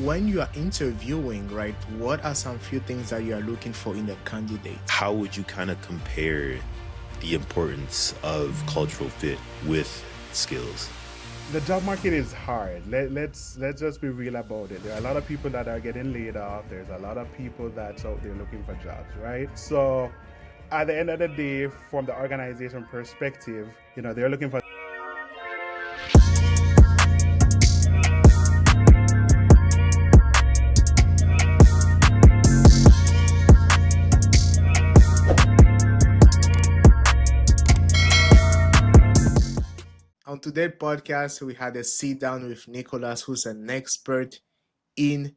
when you are interviewing, right, what are some few things that you are looking for in a candidate? How would you kind of compare the importance of cultural fit with skills? The job market is hard. Let's just be real about it. There are a lot of people that are getting laid off. There's a lot of people that's out there looking for jobs, right? So at the end of the day, from the organization perspective, they're looking for On today's podcast, we had a sit down with Nicholas, who's an expert in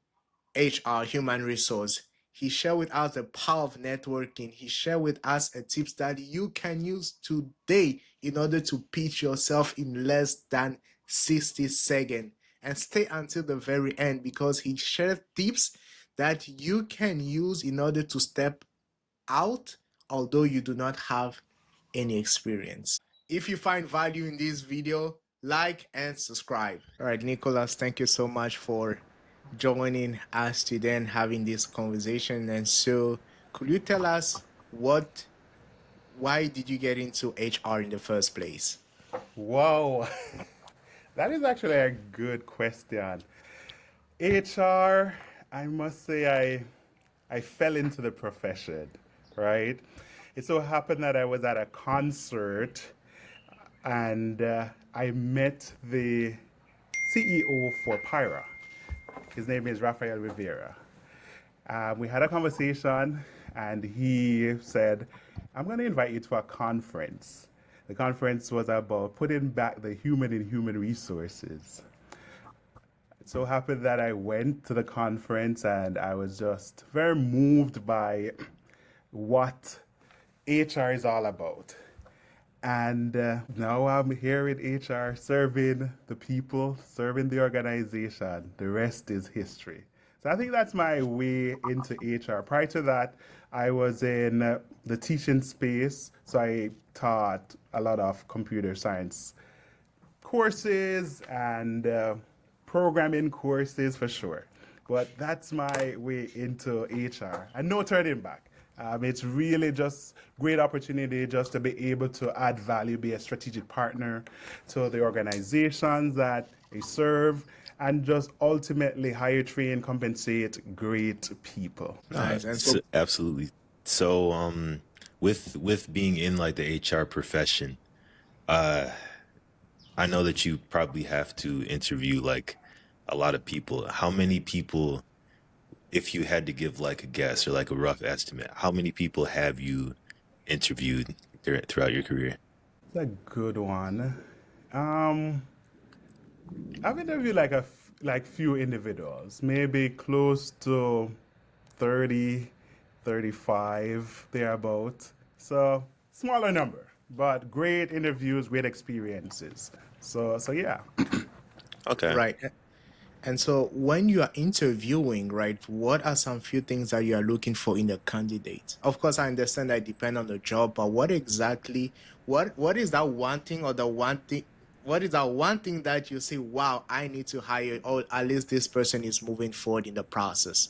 HR, human resource. He shared with us the power of networking. He shared with us a tips that you can use today in order to pitch yourself in less than 60 seconds. And stay until the very end because he shared tips that you can use in order to step out, although you do not have any experience. If you find value in this video, like and subscribe. All right, Nicholas, thank you so much for joining us today and having this conversation. And so, could you tell us why did you get into HR in the first place? Wow. That is actually a good question. HR, I must say I fell into the profession, right? It so happened that I was at a concert and I met the CEO for Pyra. His name is Rafael Rivera. We had a conversation and he said, I'm going to invite you to a conference. The conference was about putting back the human in human resources. It so happened that I went to the conference and I was just very moved by what HR is all about. And now I'm here in HR serving the people, serving the organization. The rest is history. So I think that's my way into HR. Prior to that, I was in the teaching space. So I taught a lot of computer science courses and programming courses for sure. But that's my way into HR and no turning back. It's really just great opportunity just to be able to add value, be a strategic partner to the organizations that they serve, and just ultimately hire, train, compensate great people. Nice. And so, Absolutely. So, with being in like the HR profession, I know that you probably have to interview like a lot of people. How many people, if you had to give like a guess or like a rough estimate, how many people have you interviewed throughout your career? That's a good one. I've interviewed like few individuals, maybe close to 30, 35, thereabout. So smaller number, but great interviews, great experiences. So yeah. Okay. right. And so, when you are interviewing, right, what are some few things that you are looking for in a candidate? Of course, I understand that it depends on the job, but what exactly, what is that one thing or the one thing, what is that one thing that you say, wow, I need to hire, or at least this person is moving forward in the process?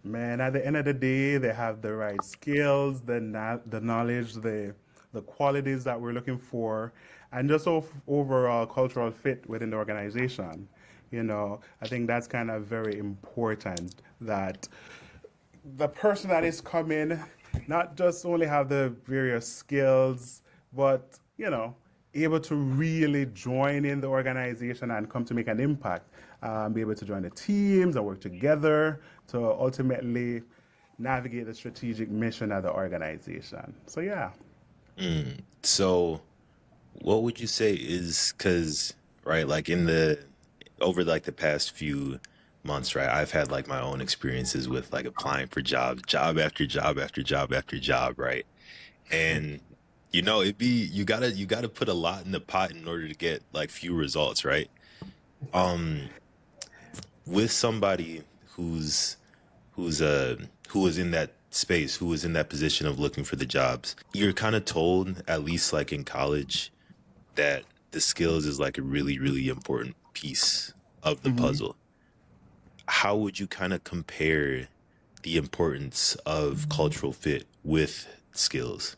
Man, at the end of the day, they have the right skills, the knowledge, the qualities that we're looking for, and just overall cultural fit within the organization. I think that's kind of very important that the person that is coming not just only have the various skills, but able to really join in the organization and come to make an impact, be able to join the teams and work together to ultimately navigate the strategic mission of the organization. So yeah. So what would you say is, because right, like over like the past few months, right, I've had like my own experiences with like applying for jobs, job after job after job after job, right? And you gotta put a lot in the pot in order to get like few results, right? With somebody who is in that space, who is in that position of looking for the jobs, you're kind of told, at least like in college, that the skills is like a really, really important piece of the puzzle. how would you kind of compare the importance of cultural fit with skills?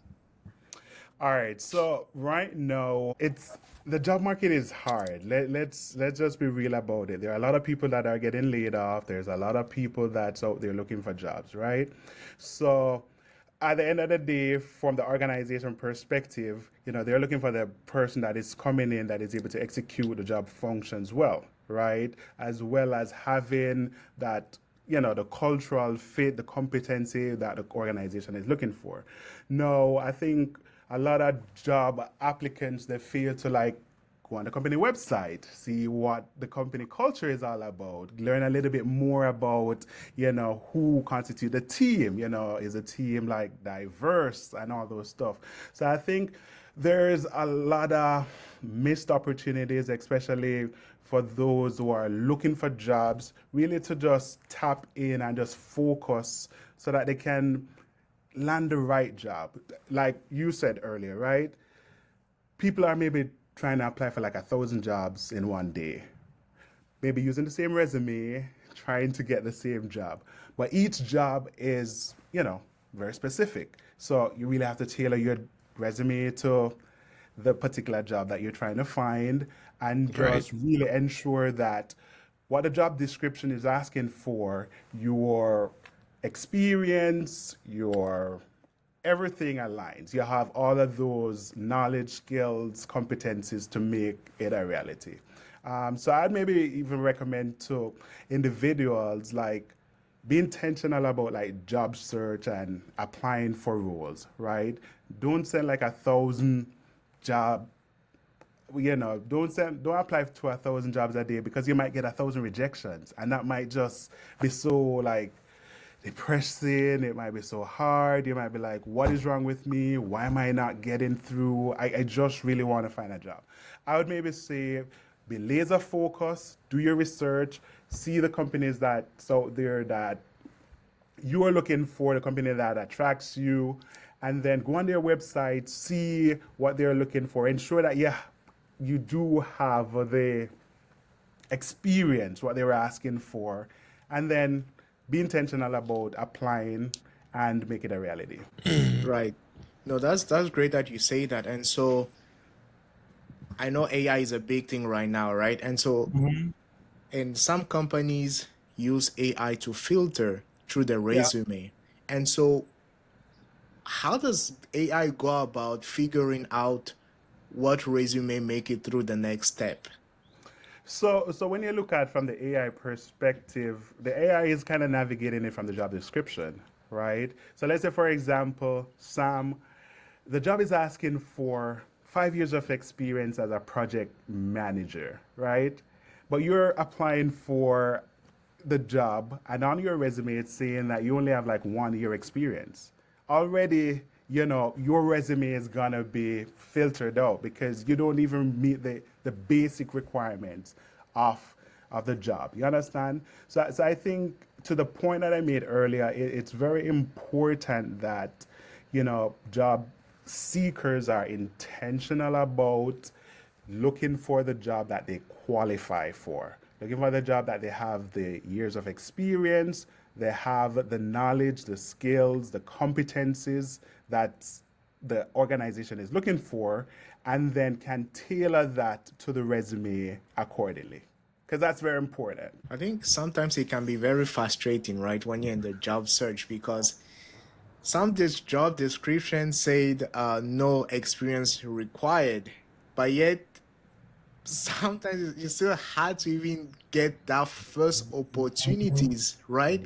All right, so right now it's the job market is hard. Let's just be real about it. There are a lot of people that are getting laid off. There's a lot of people that's out there looking for jobs, right? So at the end of the day, from the organization perspective, they're looking for the person that is coming in that is able to execute the job functions well, right? As well as having that the cultural fit, the competency that the organization is looking for. No, I think a lot of job applicants, they fail to like go on the company website, see what the company culture is all about, learn a little bit more about, who constitute the team, is a team like diverse and all those stuff. So I think there's a lot of missed opportunities, especially for those who are looking for jobs, really to just tap in and just focus so that they can land the right job. Like you said earlier, right? People are maybe trying to apply for like 1,000 jobs in one day, maybe using the same resume, trying to get the same job. But each job is, very specific. So you really have to tailor your resume to the particular job that you're trying to find and Right. just really ensure that what the job description is asking for, your experience, your everything aligns. You have all of those knowledge, skills, competencies to make it a reality. So I'd maybe even recommend to individuals like be intentional about like job search and applying for roles, right? Don't send like 1,000 job, don't apply to 1,000 jobs a day because you might get 1,000 rejections, and that might just be so like depressing. It might be so hard. You might be like, what is wrong with me? Why am I not getting through? I just really want to find a job. I would maybe say be laser focused, do your research, see the companies that's out there that you are looking for, the company that attracts you, and then go on their website, see what they're looking for, ensure that, yeah, you do have the experience, what they were asking for, and then be intentional about applying and make it a reality. Right. No, that's great that you say that. And so I know AI is a big thing right now, right? And so and some companies use AI to filter through the Yeah. resume. And so how does AI go about figuring out what resume make it through the next step? So when you look at from the AI perspective, the AI is kind of navigating it from the job description, right? So let's say, for example, Sam, the job is asking for 5 years of experience as a project manager, right? But you're applying for the job, and on your resume, it's saying that you only have like 1 year experience. Already, your resume is gonna be filtered out because you don't even meet the basic requirements of of the job. You understand? So I think to the point that I made earlier, it's very important that job seekers are intentional about looking for the job that they qualify for, looking for the job that they have the years of experience, they have the knowledge, the skills, the competencies that the organization is looking for, and then can tailor that to the resume accordingly. Because that's very important. I think sometimes it can be very frustrating, right, when you're in the job search because some this job description said no experience required, but yet sometimes you still had to even get that first opportunities, right?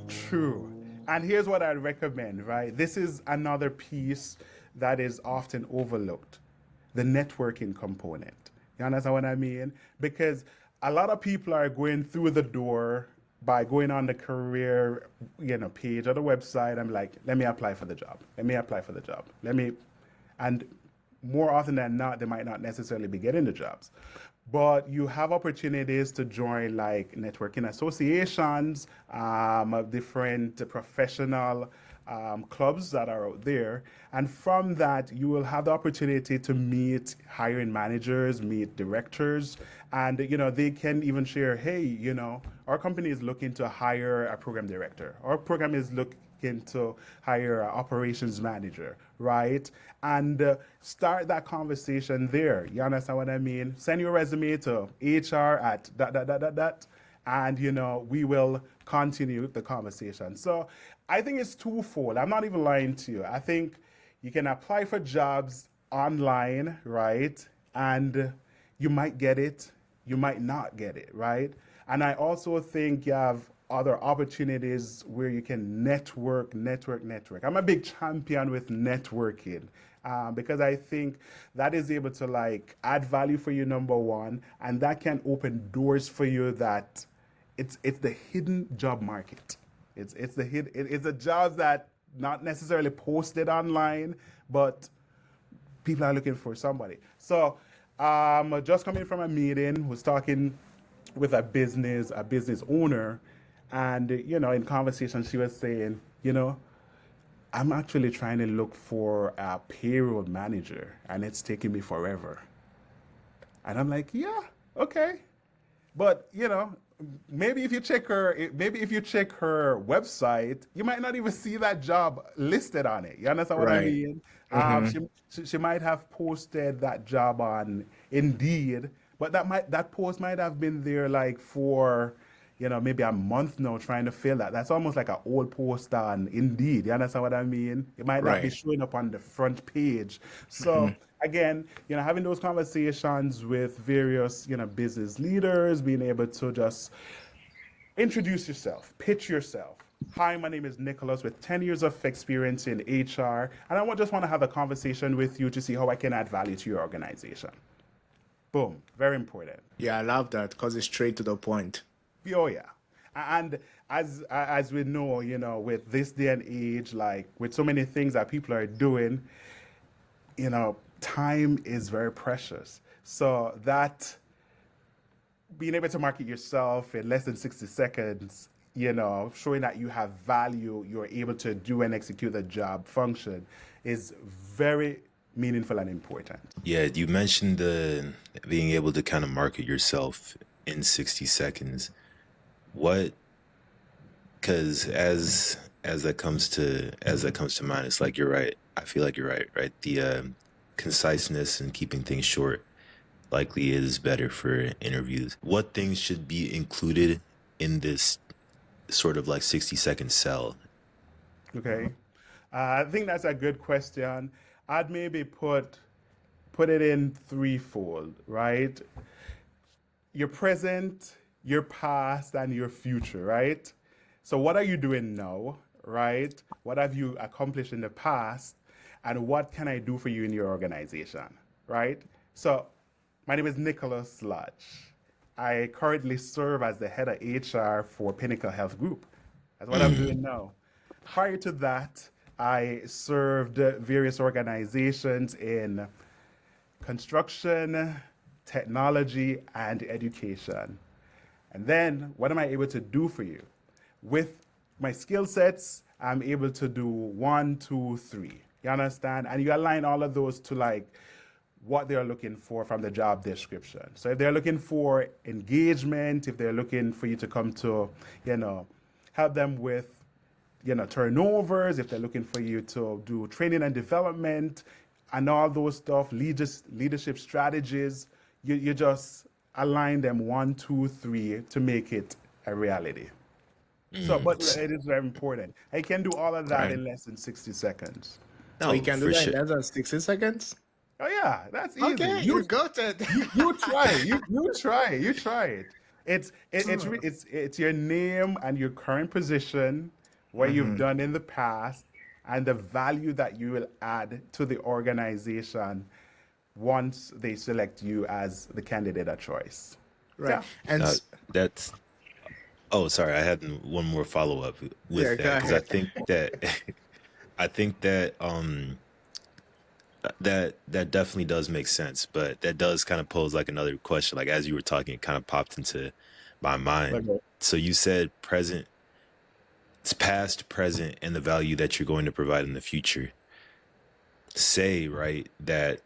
True. And here's what I'd recommend, right? This is another piece that is often overlooked, the networking component. You understand what I mean? Because a lot of people are going through the door by going on the career, page or the website. I'm like, let me apply for the job. Let me apply for the job. And more often than not, they might not necessarily be getting the jobs. But you have opportunities to join like networking associations, of different professional clubs that are out there. And from that, you will have the opportunity to meet hiring managers, meet directors, and they can even share, hey, our company is looking to hire a program director. Our program is looking to hire an operations manager, right? And start that conversation there. You understand what I mean? Send your resume to HR at dot, dot, dot, dot, dot, and we will continue the conversation. So I think it's twofold. I'm not even lying to you. I think you can apply for jobs online, right? And you might get it, you might not get it, right? And I also think you have other opportunities where you can network. I'm a big champion with networking, because I think that is able to like add value for you, number one, and that can open doors for you that it's the hidden job market. It's the jobs that not necessarily posted online, but people are looking for somebody. So just coming from a meeting, was talking with a business owner, and in conversation she was saying, I'm actually trying to look for a payroll manager and it's taking me forever. And I'm like, yeah, okay. But maybe if you check her website, you might not even see that job listed on it. You understand what I Right. mean? She might have posted that job on Indeed, but that post might have been there like for maybe a month now trying to fill that. That's almost like an old post on Indeed. You understand what I mean? It might not be Right. showing up on the front page. So again, having those conversations with various, business leaders, being able to just introduce yourself, pitch yourself. Hi, my name is Nicholas with 10 years of experience in HR, and just want to have a conversation with you to see how I can add value to your organization. Boom, very important. Yeah, I love that because it's straight to the point. Oh yeah, and as we know, with this day and age, like with so many things that people are doing, time is very precious. So that being able to market yourself in less than 60 seconds, showing that you have value, you're able to do and execute the job function is very meaningful and important. Yeah, you mentioned the being able to kind of market yourself in 60 seconds. What, because as that comes to mind, it's like you're right. I feel like you're right? The conciseness and keeping things short likely is better for interviews. What things should be included in this sort of like 60-second sell? Okay. I think that's a good question. I'd maybe put it in threefold, right? Your present, your past, and your future, right? So what are you doing now, right? What have you accomplished in the past? And what can I do for you in your organization, right? So my name is Nicholas Lodge. I currently serve as the head of HR for Pinnacle Health Group. That's what I'm doing now. Prior to that, I served various organizations in construction, technology, and education. And then what am I able to do for you? With my skill sets, I'm able to do 1, 2, 3. You understand? And you align all of those to like what they're looking for from the job description. So if they're looking for engagement, if they're looking for you to come to, help them with, turnovers, if they're looking for you to do training and development and all those stuff, leadership strategies, you just align them 1, 2, 3 to make it a reality. So, but it is very important. I can do all of that Right. in less than 60 seconds. So you No, can do for that sure. in less than 60 seconds? Oh yeah, that's easy. Okay, you got it. You try it. You try it. You try it. It's your name and your current position, what you've done in the past, and the value that you will add to the organization once they select you as the candidate of choice. Right. Yeah. And Uh, that's Oh, sorry. I had one more follow up with yeah, that go because I ahead. think that I think that that definitely does make sense, but that does kind of pose like another question. Like as you were talking, it kind of popped into my mind. Okay. So you said present, it's past, present, and the value that you're going to provide in the future. Say, right, that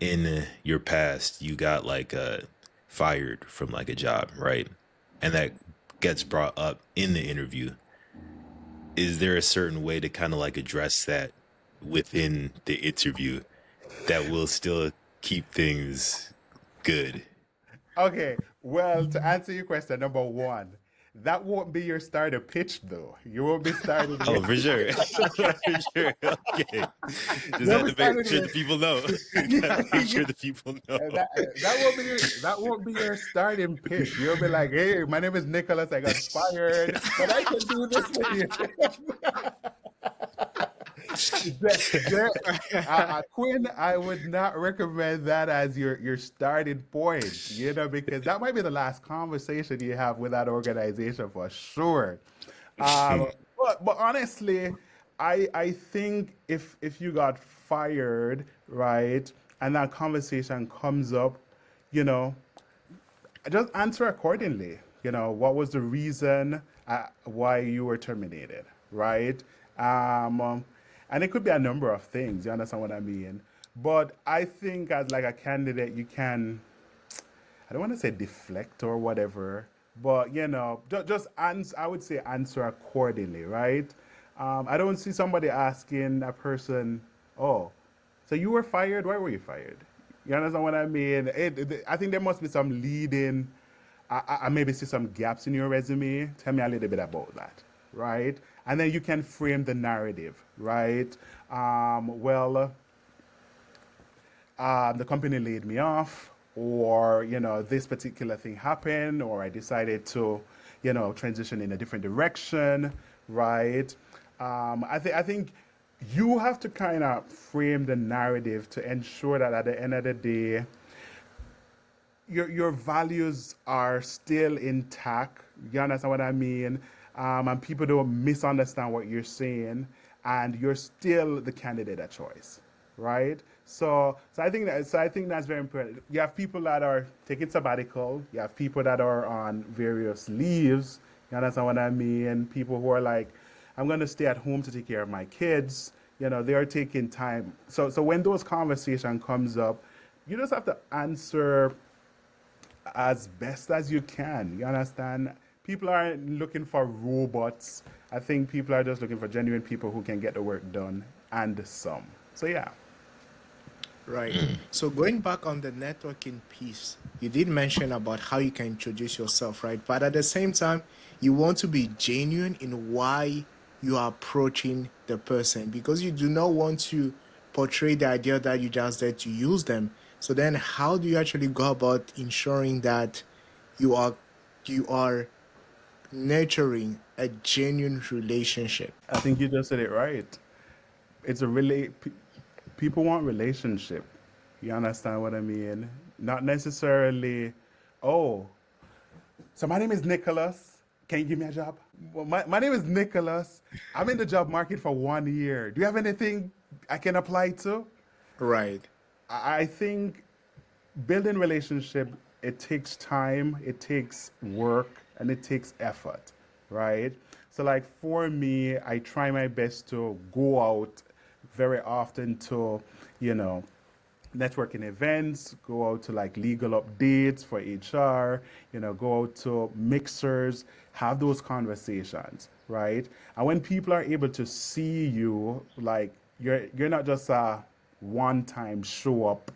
in your past you got like fired from like a job, right? And that gets brought up in the interview, is there a certain way to kind of like address that within the interview that will still keep things good? Okay, well, to answer your question, number one, that won't be your starter pitch, though. You won't be starting Oh, with. for sure. For sure. Okay. Just You'll have be to make starting sure with. the people know. Gotta make sure the people know. That won't be your starting pitch. You'll be like, "Hey, my name is Nicholas. I got fired, but I can do this for you." Quinn, I would not recommend that as your starting point, because that might be the last conversation you have with that organization for sure. But honestly, I think if you got fired, right, and that conversation comes up, you know, just answer accordingly. What was the reason why you were terminated, right? And it could be a number of things. You understand what I mean? But I think as like a candidate, you can, I don't want to say deflect or whatever, but just answer. I would say answer accordingly, right? I don't see somebody asking a person, "Oh, so you were fired? Why were you fired?" You understand what I mean? I think there must be some leading. I maybe see some gaps in your resume. Tell me a little bit about that, right? And then you can frame the narrative, right? Well, the company laid me off, or this particular thing happened, or I decided to transition in a different direction, right? I think you have to kind of frame the narrative to ensure that at the end of the day your values are still intact. You understand what I mean? And people don't misunderstand what you're saying, and you're still the candidate of choice, right? So I think that's very important. You have people that are taking sabbatical. You have people that are on various leaves. You understand what I mean? People who are like, I'm going to stay at home to take care of my kids. They are taking time. So when those conversation comes up, you just have to answer as best as you can. You understand? People aren't looking for robots. I think people are just looking for genuine people who can get the work done and some. So yeah. Right. So going back on the networking piece, you did mention about how you can introduce yourself, right? But at the same time, you want to be genuine in why you are approaching the person, because you do not want to portray the idea that you just there to use them. So then how do you actually go about ensuring that you are you are nurturing a genuine relationship? I think you just said it right. It's a people want relationship. You understand what I mean? Not necessarily, oh, so my name is Nicholas. Can you give me a job? Well, my name is Nicholas. I'm in the job market for 1 year. Do you have anything I can apply to? Right. I think building relationship, it takes time, it takes work, and it takes effort, right? So like for me, I try my best to go out very often to, you know, networking events, go out to like legal updates for HR, go out to mixers, have those conversations, right? And when people are able to see you, like you're not just a one-time show up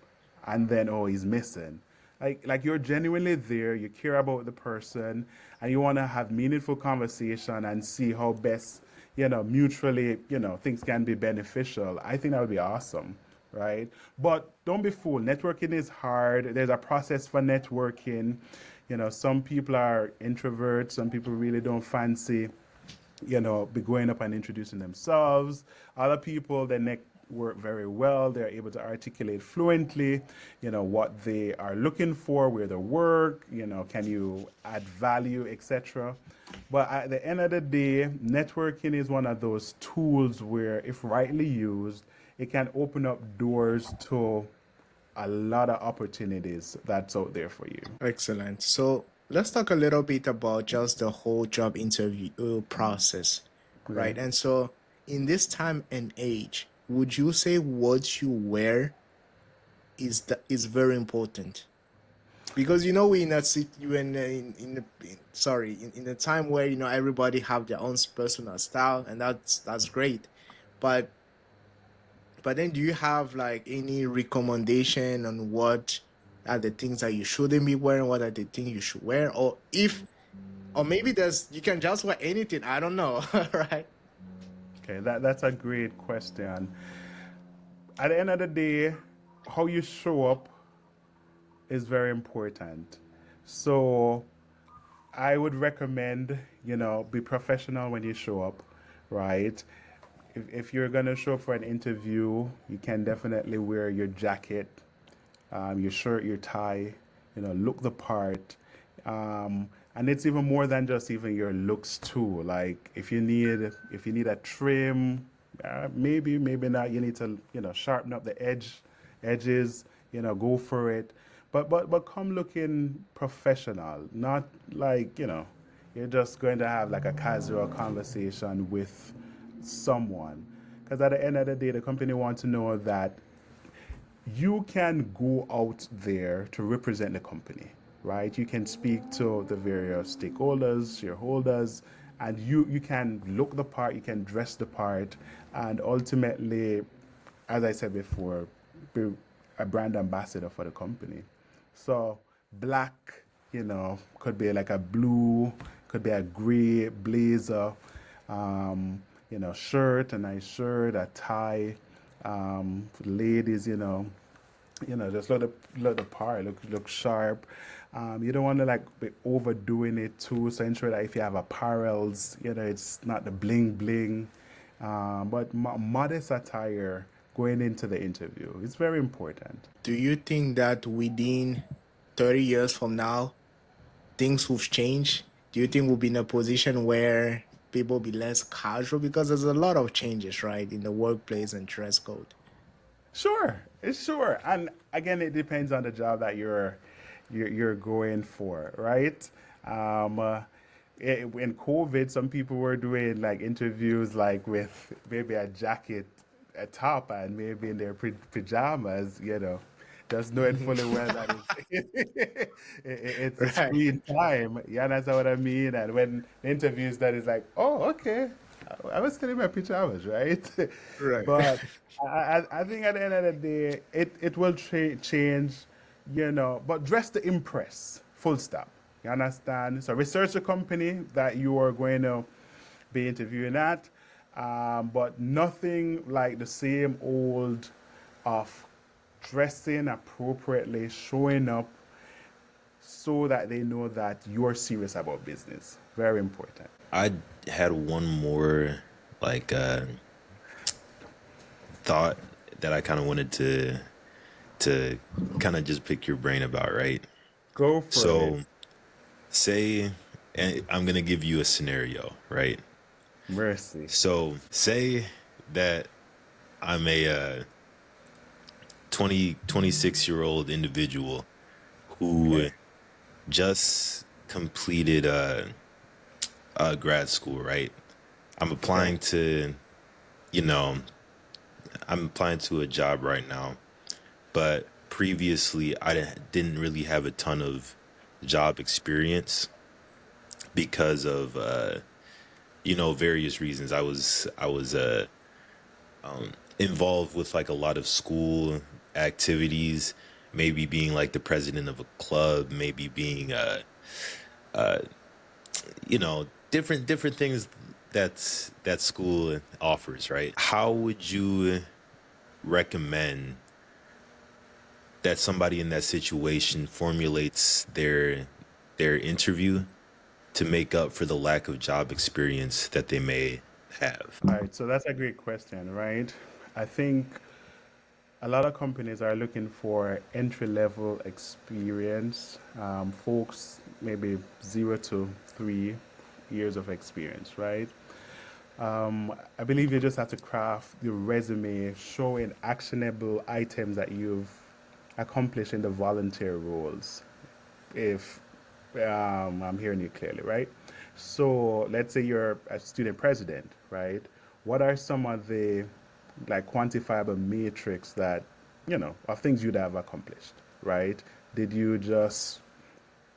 and then oh he's missing. Like you're genuinely there, you care about the person, and you want to have meaningful conversation and see how best mutually things can be beneficial. I think that would be awesome, right? But don't be fooled. Networking is hard. There's a process for networking. Some people are introverts. Some people really don't fancy, be going up and introducing themselves. Other people, they network very well. They're able to articulate fluently, what they are looking for, where they work, can you add value, etc. But at the end of the day, networking is one of those tools where, if rightly used, it can open up doors to a lot of opportunities that's out there for you. Excellent. So let's talk a little bit about just the whole job interview process, Okay. right? And so in this time and age, would you say what you wear is very important? Because you know we in a you in a time where everybody have their own personal style, and that's great. But then do you have like any recommendation on what are the things that you shouldn't be wearing, what are the things you should wear, or if or maybe there's you can just wear anything, I don't know. Right? Okay, that's a great question. At the end of the day, how you show up is very important. So I would recommend, be professional when you show up, right? If you're gonna show up for an interview, you can definitely wear your jacket, your shirt, your tie, look the part. And it's even more than just even your looks too. Like if you need a trim, maybe not. You need to sharpen up the edges. Go for it. But come looking professional, not like you're just going to have like a casual conversation with someone. Because at the end of the day, the company wants to know that you can go out there to represent the company, right? You can speak to the various stakeholders, shareholders, and you can look the part, you can dress the part, and ultimately, as I said before, be a brand ambassador for the company. So black, could be like a blue, could be a gray blazer, shirt, a nice shirt, a tie. For the ladies, just look the part, look sharp. You don't want to like be overdoing it too. So ensure that if you have apparels, it's not the bling bling, but modest attire going into the interview. It's very important. Do you think that within 30 years from now things will change? Do you think we'll be in a position where people will be less casual, because there's a lot of changes, right, in the workplace and dress code? Sure, it's sure. And again, it depends on the job that you're going for, right? Um, uh, in COVID, some people were doing like interviews like with maybe a jacket, a top, and maybe in their pajamas, just knowing fully well that it's a Right. screen time. You understand what I mean? And when the interviews, that is like, oh, okay, I was still in my pajamas, right? Right. But I think at the end of the day, it will change, but dress to impress, full stop. You understand? So research the company that you are going to be interviewing at, but nothing like the same old of dressing appropriately, showing up so that they know that you're serious about business. Very important. I had one more like thought that I kind of wanted to kind of just pick your brain about, right? Go for it. So say, and I'm gonna give you a scenario, right? Mercy. So say that I'm a 26-year-old individual who Okay. just completed grad school, right? I'm Okay. applying to, you know, I'm applying to a job right now, but previously didn't really have a ton of job experience because of various reasons. I was involved with like a lot of school activities, maybe being like the president of a club, maybe being different things that school offers, right? How would you recommend that somebody in that situation formulates their interview to make up for the lack of job experience that they may have? All right. So that's a great question, right? I think a lot of companies are looking for entry level experience, folks maybe 0 to 3 years of experience, right? I believe you just have to craft your resume showing actionable items that you've accomplished in the volunteer roles. If I'm hearing you clearly, right? So let's say you're a student president, right? What are some of the like quantifiable metrics that of things you'd have accomplished, right? Did you just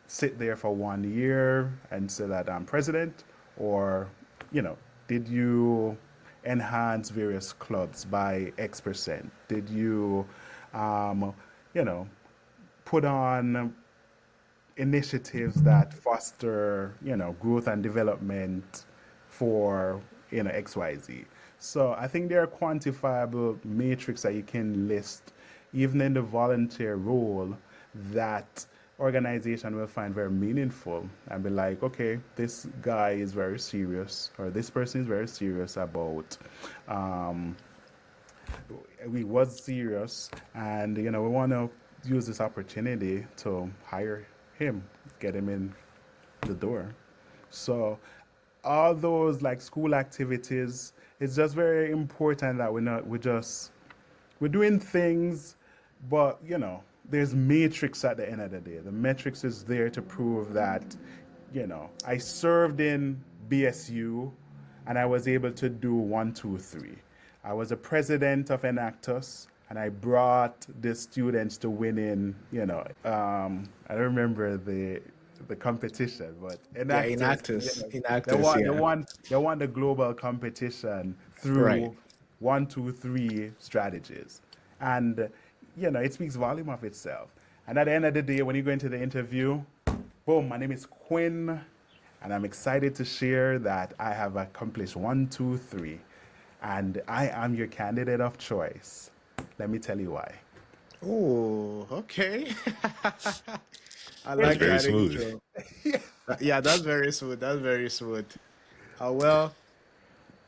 sit there for 1 year and say that I'm president? Or, you know, did you enhance various clubs by X%? Did you, um, you know, put on initiatives that foster, growth and development for, XYZ? So I think there are quantifiable metrics that you can list, even in the volunteer role, that organization will find very meaningful and be like, okay, this guy is very serious, or this person is very serious about, um, we was serious, and we want to use this opportunity to hire him, get him in the door. So all those like school activities, it's just very important that we're doing things, but there's matrix at the end of the day. The metrics is there to prove that I served in BSU and I was able to do one, two, three. I was a president of Enactus and I brought the students to winning, I don't remember the competition, but Yeah, Enactus, Inactus, yeah. they won the global competition Right. through one, two, three strategies. And it speaks volume of itself. And at the end of the day, when you go into the interview, boom, my name is Quinn, and I'm excited to share that I have accomplished one, two, three, and I am your candidate of choice. Let me tell you why. Oh, okay. I It's That's like very that smooth. intro. Yeah, that's very smooth. That's very smooth. Well,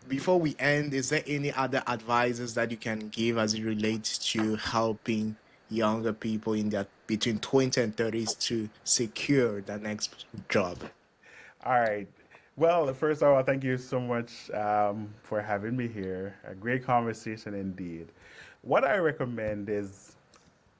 before we end, is there any other advices that you can give as it relates to helping younger people in their between 20 and 30s to secure the next job? All right. Well, first of all, thank you so much for having me here. A great conversation indeed. What I recommend is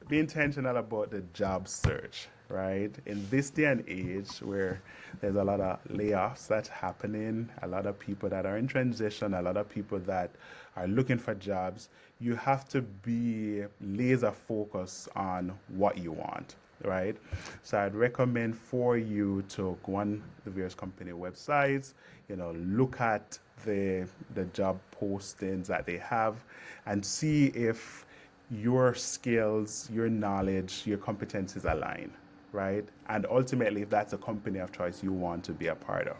be intentional about the job search, right? In this day and age where there's a lot of layoffs that's happening, a lot of people that are in transition, a lot of people that are looking for jobs, you have to be laser focused on what you want, right? So I'd recommend for you to go on the various company websites, look at the job postings that they have and see if your skills, your knowledge, your competencies align, right? And ultimately, if that's a company of choice you want to be a part of.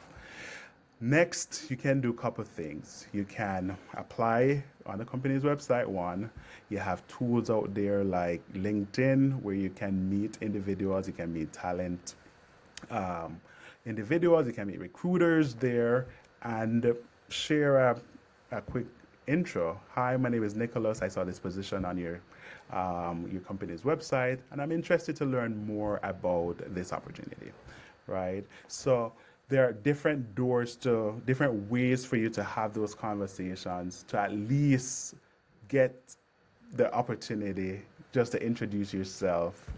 Next, you can do a couple things. You can apply on the company's website. One, you have tools out there like LinkedIn where you can meet individuals, you can meet talent um, individuals, you can meet recruiters there and share a quick intro. Hi, my name is Nicholas. I saw this position on your company's website, and I'm interested to learn more about this opportunity, right? So there are different ways for you to have those conversations to at least get the opportunity just to introduce yourself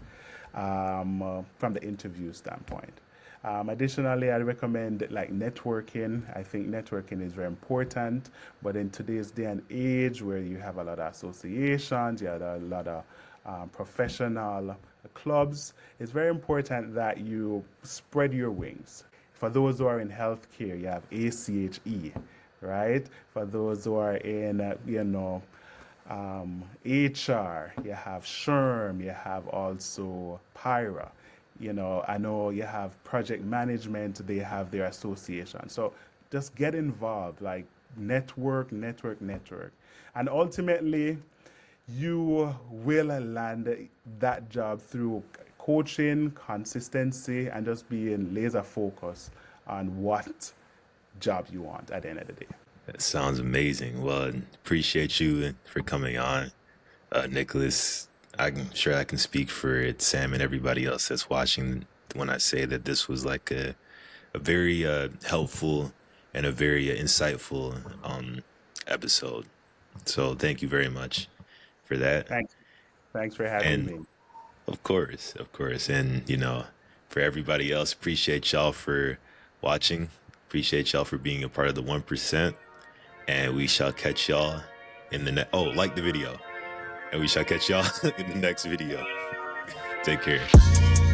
from the interview standpoint. Additionally, I recommend like networking. I think networking is very important, but in today's day and age where you have a lot of associations, you have a lot of professional clubs, it's very important that you spread your wings. For those who are in healthcare, you have ACHE, right? For those who are in, HR, you have SHRM, you have also PYRA. I know you have project management, they have their association. So just get involved, like network, network, network. And ultimately, you will land that job through coaching, consistency, and just being laser focused on what job you want at the end of the day. That sounds amazing. Well, appreciate you for coming on, Nicholas. I'm sure I can speak for Sam and everybody else that's watching when I say that this was like a very helpful and a very insightful episode. So thank you very much for that. Thanks. Thanks for having And me. of course. And, for everybody else, appreciate y'all for watching. Appreciate y'all for being a part of the 1%. And we shall catch y'all in the next. Oh, like the video. And we shall catch y'all in the next video. Take care.